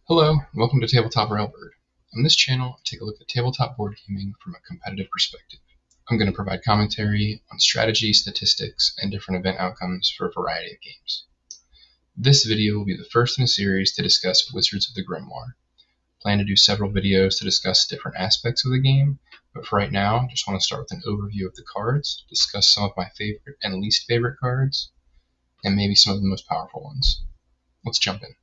Hello, welcome to Tabletop Railbird. On this channel, I take a look at tabletop board gaming from a competitive perspective. I'm going to provide commentary on strategy, statistics, and different event outcomes for a variety of games. This video will be the first in a series to discuss Wizards of the Grimoire. I plan to do several videos to discuss different aspects of the game, but for right now, I just want to start with an overview of the cards, discuss some of my favorite and least favorite cards, and maybe some of the most powerful ones. Let's jump in.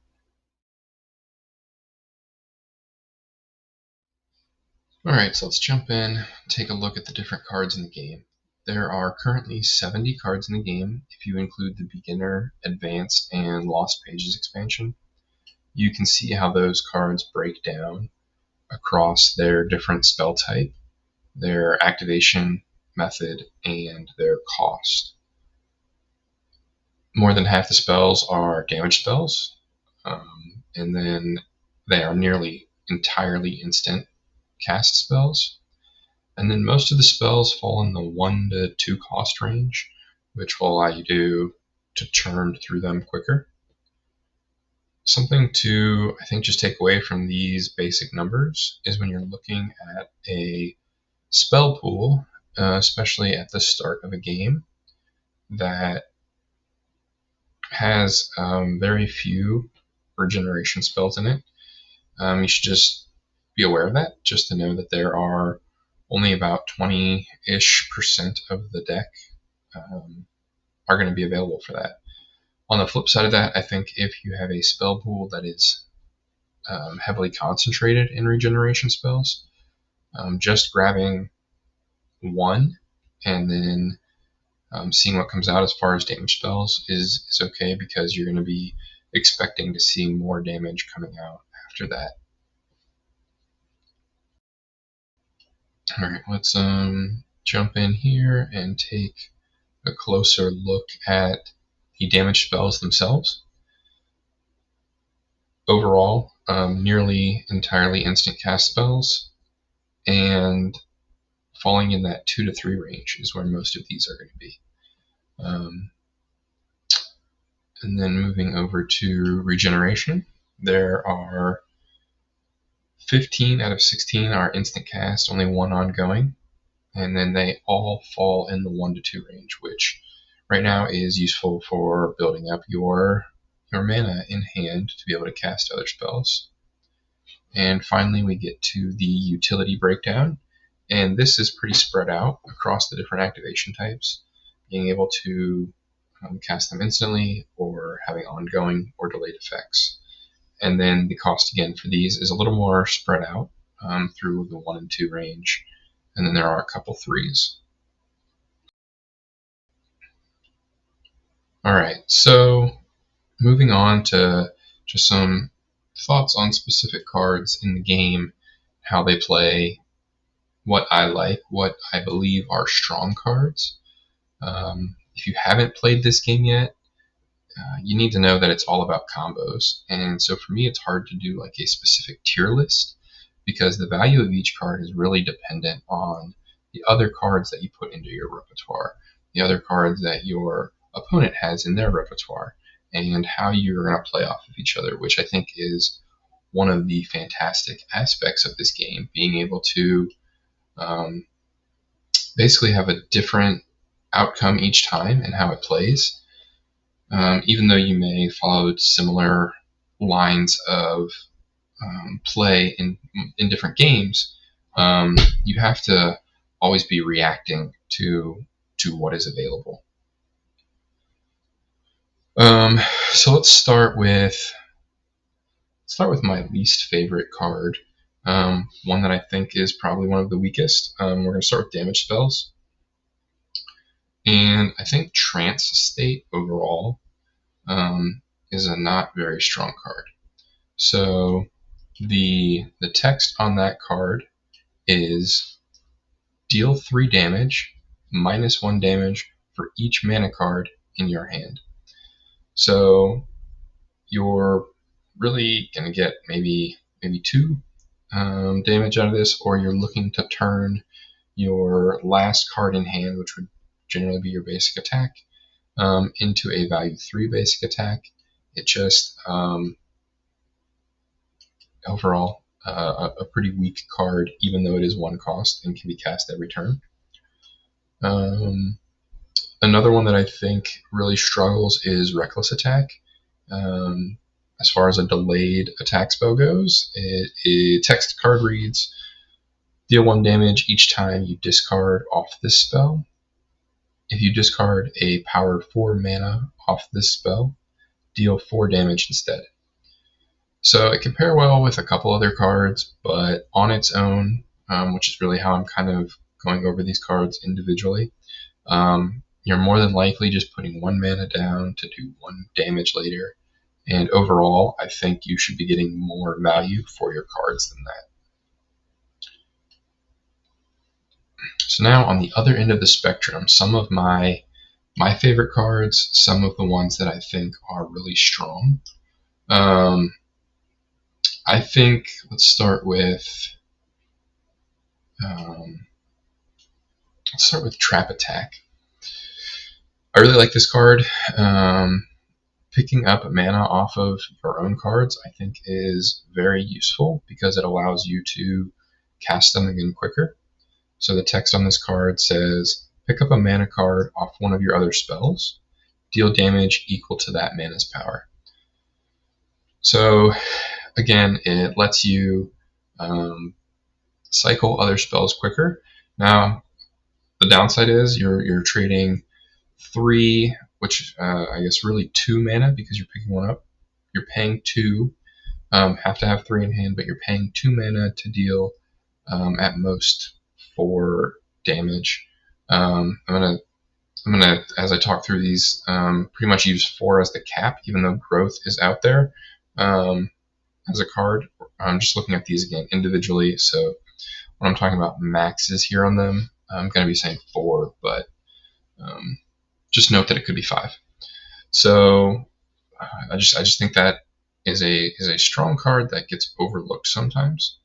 Alright, so let's jump in, take a look at the different cards in the game. There are currently 70 cards in the game if you include the Beginner, Advanced, and Lost Pages expansion. You can see how those cards break down across their different spell type, their activation method, and their cost. More than half the spells are damage spells, and then they are nearly entirely instant cast spells. And then most of the spells fall in the 1 to 2 cost range, which will allow you to churn through them quicker. Something to, I think, just take away from these basic numbers is when you're looking at a spell pool, especially at the start of a game, that has very few regeneration spells in it. You should just be aware of that, just to know that there are only about 20-ish% of the deck are going to be available for that. On the flip side of that, I think if you have a spell pool that is heavily concentrated in regeneration spells, just grabbing one and then seeing what comes out as far as damage spells is okay, because you're going to be expecting to see more damage coming out after that. Alright, let's jump in here and take a closer look at the damage spells themselves. Overall, nearly entirely instant cast spells, and falling in that 2 to 3 range is where most of these are going to be. And then moving over to regeneration, there are 15 out of 16 are instant cast, only 1 ongoing, and then they all fall in the 1 to 2 range, which right now is useful for building up your mana in hand to be able to cast other spells. And finally, we get to the utility breakdown, and this is pretty spread out across the different activation types, being able to cast them instantly or having ongoing or delayed effects. And then the cost again for these is a little more spread out through the 1 and 2 range, and then there are a couple 3s. Alright, so moving on to just some thoughts on specific cards in the game, how they play, what I like, what I believe are strong cards. If you haven't played this game yet, you need to know that it's all about combos. And so for me, it's hard to do like a specific tier list, because the value of each card is really dependent on the other cards that you put into your repertoire, the other cards that your opponent has in their repertoire, and how you're going to play off of each other, which I think is one of the fantastic aspects of this game, being able to basically have a different outcome each time and how it plays. Even though you may follow similar lines of play in different games, you have to always be reacting to what is available. So let's start with my least favorite card, one that I think is probably one of the weakest. We're going to start with damage spells. And I think Trance State overall is a not very strong card. So the text on that card is deal 3 damage, -1 damage for each mana card in your hand. So you're really going to get maybe 2 damage out of this, or you're looking to turn your last card in hand, which would generally be your basic attack, into a value 3 basic attack. It just overall a pretty weak card, even though it is one cost and can be cast every turn. Another one that I think really struggles is Reckless Attack. As far as a delayed attack spell goes, it text card reads, deal 1 damage each time you discard off this spell. If you discard a power 4 mana off this spell, deal 4 damage instead. So it can pair well with a couple other cards, but on its own, which is really how I'm kind of going over these cards individually, you're more than likely just putting 1 mana down to do 1 damage later. And overall, I think you should be getting more value for your cards than that. So now on the other end of the spectrum, some of my favorite cards, some of the ones that I think are really strong. I think let's start with Trap Attack. I really like this card. Picking up mana off of your own cards, I think, is very useful because it allows you to cast them again quicker. So the text on this card says, pick up a mana card off one of your other spells, deal damage equal to that mana's power. So again, it lets you cycle other spells quicker. Now, the downside is you're trading 3, which I guess really 2 mana because you're picking one up. You're paying 2, have to have 3 in hand, but you're paying 2 mana to deal at most 4 damage. I'm gonna, as I talk through these, pretty much use 4 as the cap, even though growth is out there as a card. I'm just looking at these again individually, so when I'm talking about maxes here on them, I'm going to be saying 4, but just note that it could be 5. So I just think that is a strong card that gets overlooked sometimes.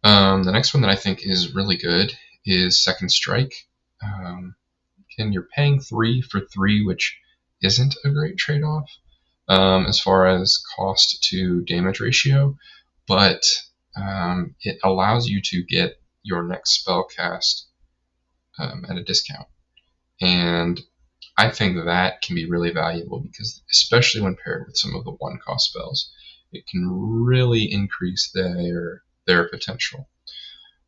The next one that I think is really good is Second Strike. Again, you're paying 3 for 3, which isn't a great trade-off as far as cost to damage ratio, but it allows you to get your next spell cast at a discount. And I think that can be really valuable because, especially when paired with some of the 1-cost spells, it can really increase their potential.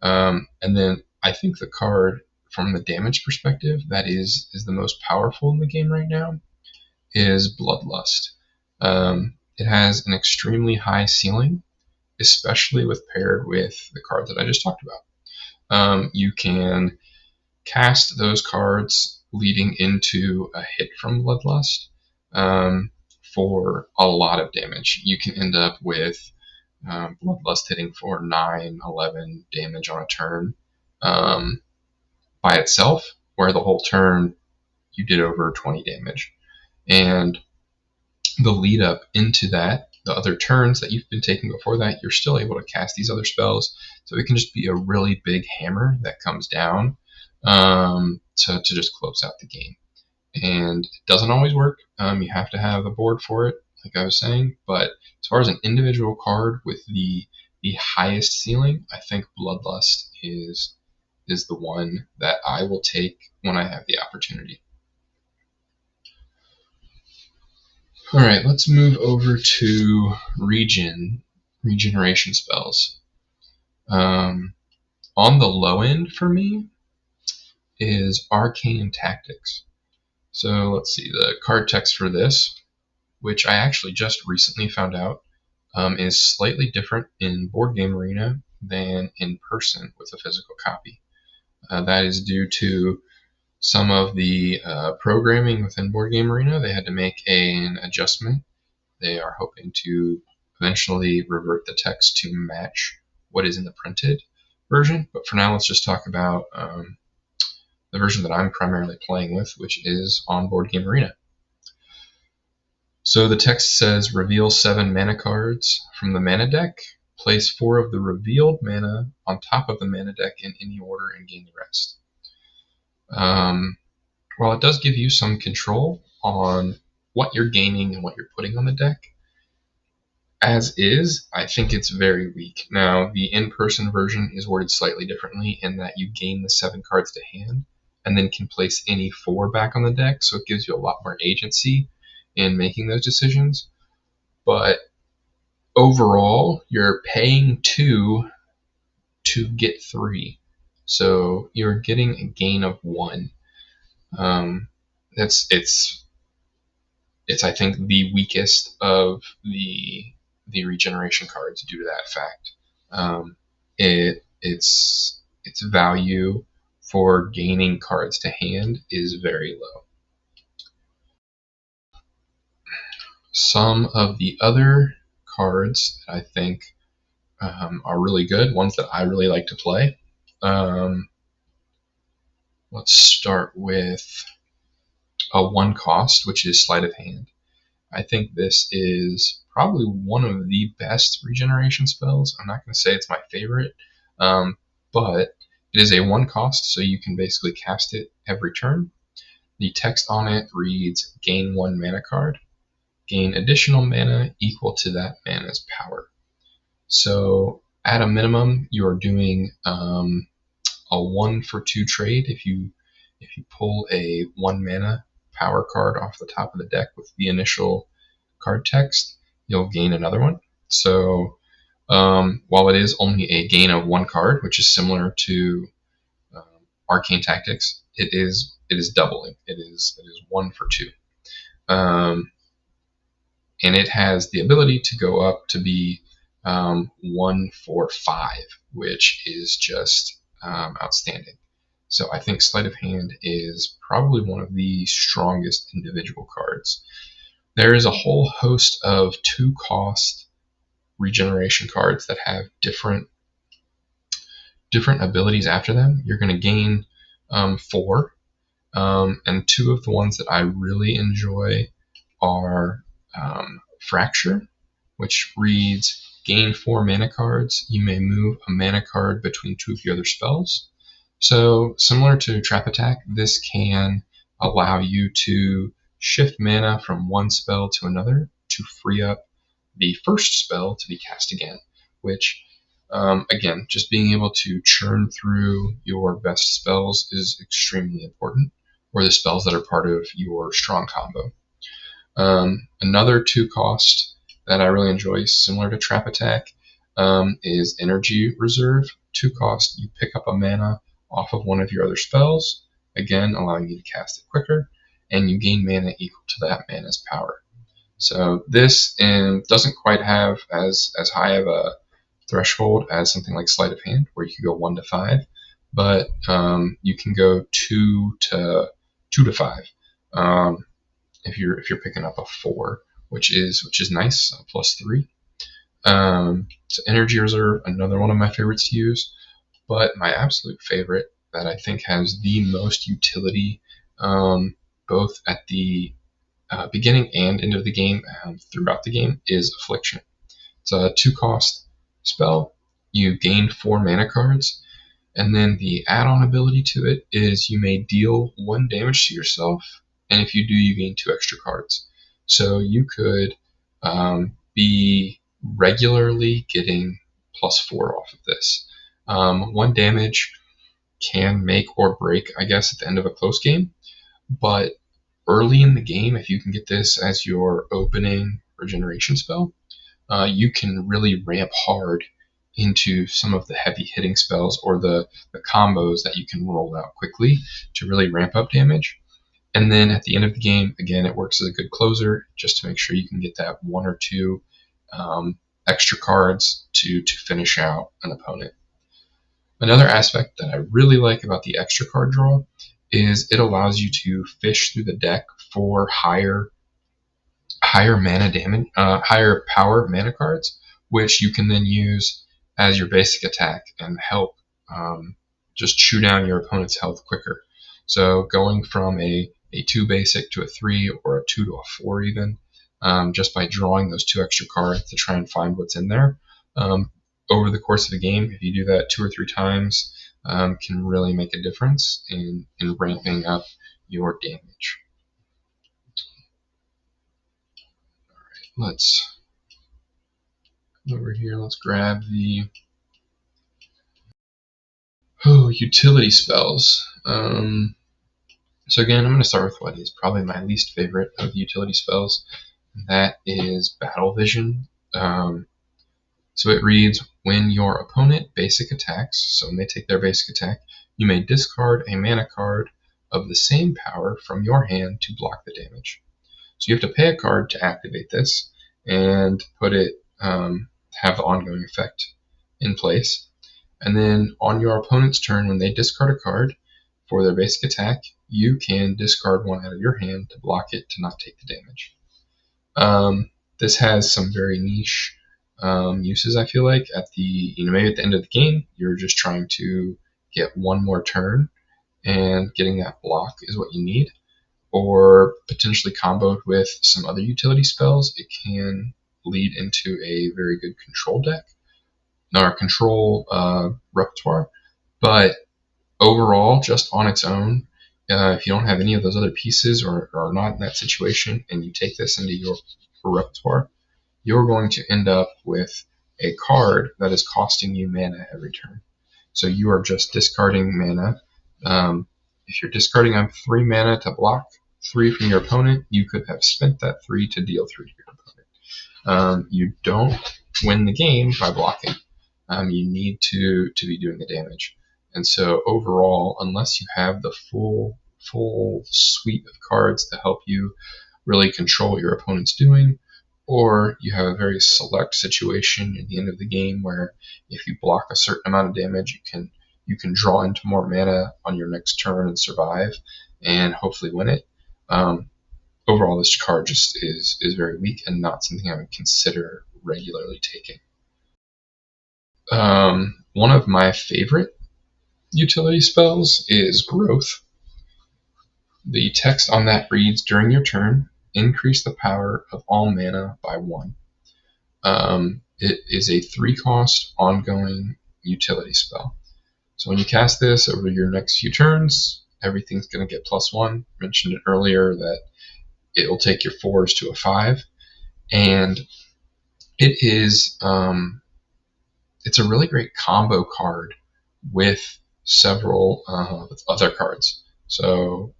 And then I think the card, from the damage perspective, that is the most powerful in the game right now, is Bloodlust. It has an extremely high ceiling, especially with paired with the card that I just talked about. You can cast those cards leading into a hit from Bloodlust for a lot of damage. You can end up with Bloodlust hitting for 9, 11 damage on a turn by itself, where the whole turn you did over 20 damage. And the lead up into that, the other turns that you've been taking before that, you're still able to cast these other spells. So it can just be a really big hammer that comes down to just close out the game. And it doesn't always work. You have to have a board for it, like I was saying. But as far as an individual card with the highest ceiling, I think Bloodlust is the one that I will take when I have the opportunity. All right, let's move over to regeneration spells. On the low end for me is Arcane Tactics. So let's see, the card text for this, which I actually just recently found out, is slightly different in Board Game Arena than in person with a physical copy. That is due to some of the programming within Board Game Arena. They had to make an adjustment. They are hoping to eventually revert the text to match what is in the printed version. But for now, let's just talk about the version that I'm primarily playing with, which is on Board Game Arena. So the text says, reveal 7 mana cards from the mana deck. Place 4 of the revealed mana on top of the mana deck in any order and gain the rest. While it does give you some control on what you're gaining and what you're putting on the deck, As is, I think it's very weak. Now, the in-person version is worded slightly differently in that you gain the 7 cards to hand and then can place any 4 back on the deck, so it gives you a lot more agency in making those decisions. But overall, you're paying 2 to get 3. So you're getting a gain of 1. It's I think the weakest of the regeneration cards due to that fact. Its value for gaining cards to hand is very low. Some of the other cards that I think are really good, ones that I really like to play. Let's start with a 1 cost, which is Sleight of Hand. I think this is probably one of the best regeneration spells. I'm not going to say it's my favorite, but it is a 1 cost, so you can basically cast it every turn. The text on it reads, gain 1 mana card, gain additional mana equal to that mana's power. So at a minimum, you're doing a 1 for 2 trade. If you pull a 1 mana power card off the top of the deck with the initial card text, you'll gain another one. So while it is only a gain of 1 card, which is similar to Arcane Tactics, it is doubling. It is 1 for 2. And it has the ability to go up to be 1 for 5, which is just outstanding. So I think Sleight of Hand is probably one of the strongest individual cards. There is a whole host of 2-cost regeneration cards that have different abilities after them. You're going to gain 4, and 2 of the ones that I really enjoy are Fracture, which reads, gain 4 mana cards. You may move a mana card between 2 of your other spells. So similar to Trap Attack, this can allow you to shift mana from one spell to another to free up the first spell to be cast again, which again, just being able to churn through your best spells is extremely important, or the spells that are part of your strong combo. Another 2-cost that I really enjoy, similar to Trap Attack, is Energy Reserve. 2-cost, you pick up a mana off of one of your other spells, again allowing you to cast it quicker, and you gain mana equal to that mana's power. So this doesn't quite have as high of a threshold as something like Sleight of Hand, where you can go 1 to 5, but you can go 2 to 5 if you're picking up a 4, which is nice, +3. So Energy Reserve, another one of my favorites to use, but my absolute favorite that I think has the most utility, both at the beginning and end of the game, throughout the game, is Affliction. It's a 2-cost spell. You gain 4 mana cards, and then the add-on ability to it is you may deal 1 damage to yourself, and if you do, you gain 2 extra cards. So you could be regularly getting +4 off of this. 1 damage can make or break, I guess, at the end of a close game, but early in the game, if you can get this as your opening regeneration spell, you can really ramp hard into some of the heavy hitting spells or the combos that you can roll out quickly to really ramp up damage. And then at the end of the game, again, it works as a good closer just to make sure you can get that 1 or 2 extra cards to finish out an opponent. Another aspect that I really like about the extra card draw is it allows you to fish through the deck for higher mana damage, higher power mana cards, which you can then use as your basic attack and help just chew down your opponent's health quicker. So going from a 2 basic to a 3 or a 2 to a 4 even, just by drawing those 2 extra cards to try and find what's in there. Over the course of the game, if you do that 2 or 3 times, can really make a difference in ramping up your damage. Alright, over here, let's grab the utility spells. So again, I'm going to start with what is probably my least favorite of the utility spells. That is Battle Vision. So it reads, when your opponent basic attacks, so when they take their basic attack, you may discard a mana card of the same power from your hand to block the damage. So you have to pay a card to activate this and put it, have the ongoing effect in place. And then on your opponent's turn, when they discard a card for their basic attack, you can discard one out of your hand to block it to not take the damage. This has some very niche uses, I feel like. Maybe at the end of the game, you're just trying to get one more turn, and getting that block is what you need. Or potentially comboed with some other utility spells, it can lead into a very good control deck, or control repertoire. But overall, just on its own, if you don't have any of those other pieces or are not in that situation, and you take this into your repertoire, you're going to end up with a card that is costing you mana every turn. So you are just discarding mana. If you're discarding 3 mana to block 3 from your opponent, you could have spent that 3 to deal 3 to your opponent. You don't win the game by blocking. You need to be doing the damage. And so overall, unless you have the full suite of cards to help you really control what your opponent's doing, or you have a very select situation at the end of the game where if you block a certain amount of damage, you can draw into more mana on your next turn and survive and hopefully win it. Overall, this card just is very weak and not something I would consider regularly taking. One of my favorite utility spells is Growth. The text on that reads, during your turn, increase the power of all mana by 1. It is a 3-cost ongoing utility spell. So when you cast this over your next few turns, everything's going to get +1. I mentioned it earlier that it will take your 4s to a 5. And it is it's a really great combo card with several other cards. So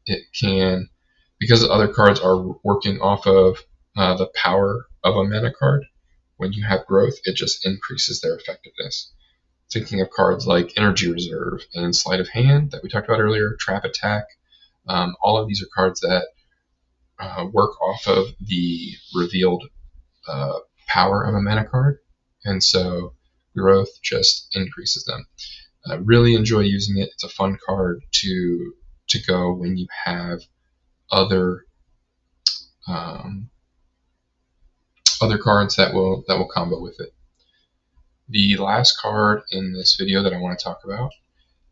it can, because the other cards are working off of the power of a mana card, when you have Growth, it just increases their effectiveness. Thinking of cards like Energy Reserve and Sleight of Hand that we talked about earlier, Trap Attack, all of these are cards that work off of the revealed power of a mana card, and so Growth just increases them. I really enjoy using it. It's a fun card to go when you have other cards that will combo with it. The last card in this video that I want to talk about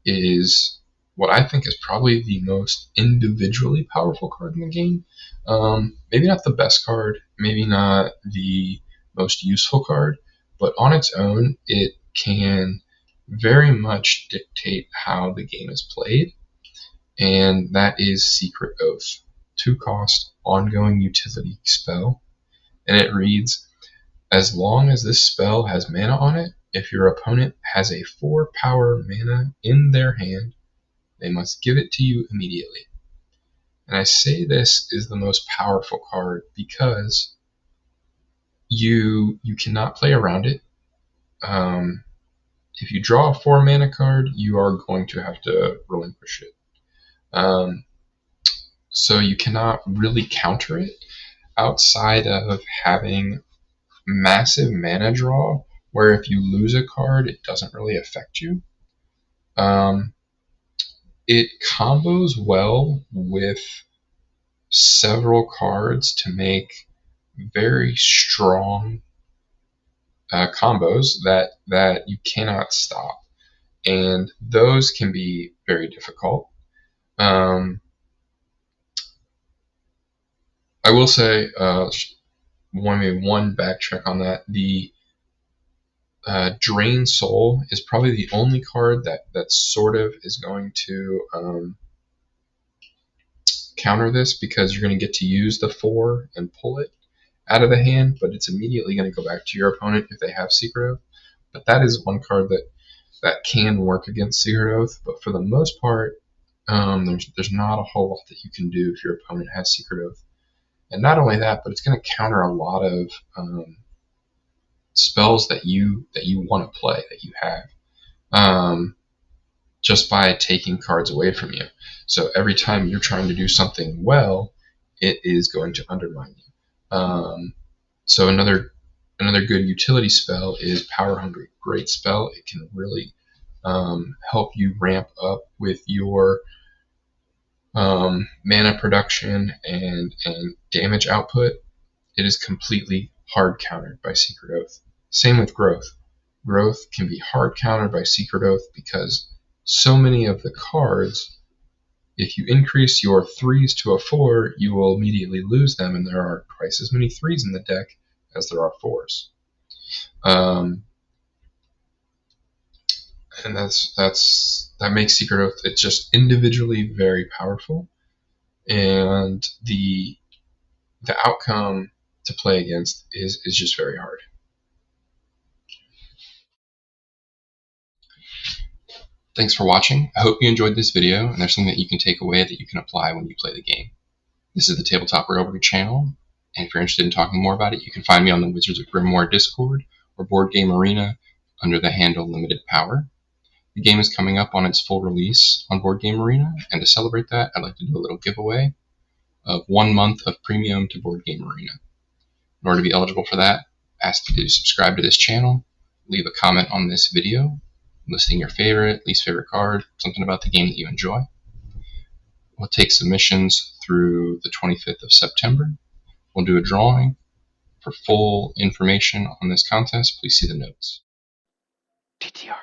is what I think is probably the most individually powerful card in the game. Maybe not the best card, maybe not the most useful card, but on its own, it can very much dictate how the game is played, and that is Secret Oath. 2-cost ongoing utility spell, and it reads, as long as this spell has mana on it, if your opponent has a 4-power mana in their hand, they must give it to you immediately. And I say this is the most powerful card because you cannot play around it. If you draw a 4-mana card, you are going to have to relinquish it. So you cannot really counter it outside of having massive mana draw, where if you lose a card, it doesn't really affect you. It combos well with several cards to make very strong combos that you cannot stop, and those can be very difficult. I will say one backtrack on that. The Drain Soul is probably the only card that sort of is going to counter this, because you're going to get to use the 4 and pull it, out of the hand, but it's immediately going to go back to your opponent if they have Secret Oath. But that is one card that can work against Secret Oath. But for the most part, there's not a whole lot that you can do if your opponent has Secret Oath. And not only that, but it's going to counter a lot of spells that you want to play, that you have, just by taking cards away from you. So every time you're trying to do something well, it is going to undermine you. So another good utility spell is Power Hungry. Great spell. It can really help you ramp up with your mana production and damage output. It is completely hard countered by Secret Oath. Same with Growth. Growth can be hard countered by Secret Oath because so many of the cards, if you increase your 3s to a 4, you will immediately lose them, and there are twice as many 3s in the deck as there are 4s. And that makes Secret Oath, it's just individually very powerful, and the outcome to play against is just very hard. Thanks for watching. I hope you enjoyed this video and there's something that you can take away that you can apply when you play the game. This is the Tabletop Railroad channel, and if you're interested in talking more about it, you can find me on the Wizards of Grimoire Discord or Board Game Arena under the handle Limited Power. The game is coming up on its full release on Board Game Arena, and to celebrate that, I'd like to do a little giveaway of 1 month of premium to Board Game Arena. In order to be eligible for that, I ask you to subscribe to this channel, leave a comment on this video, listing your favorite, least favorite card, something about the game that you enjoy. We'll take submissions through the 25th of September. We'll do a drawing. For full information on this contest, please see the notes. TTR.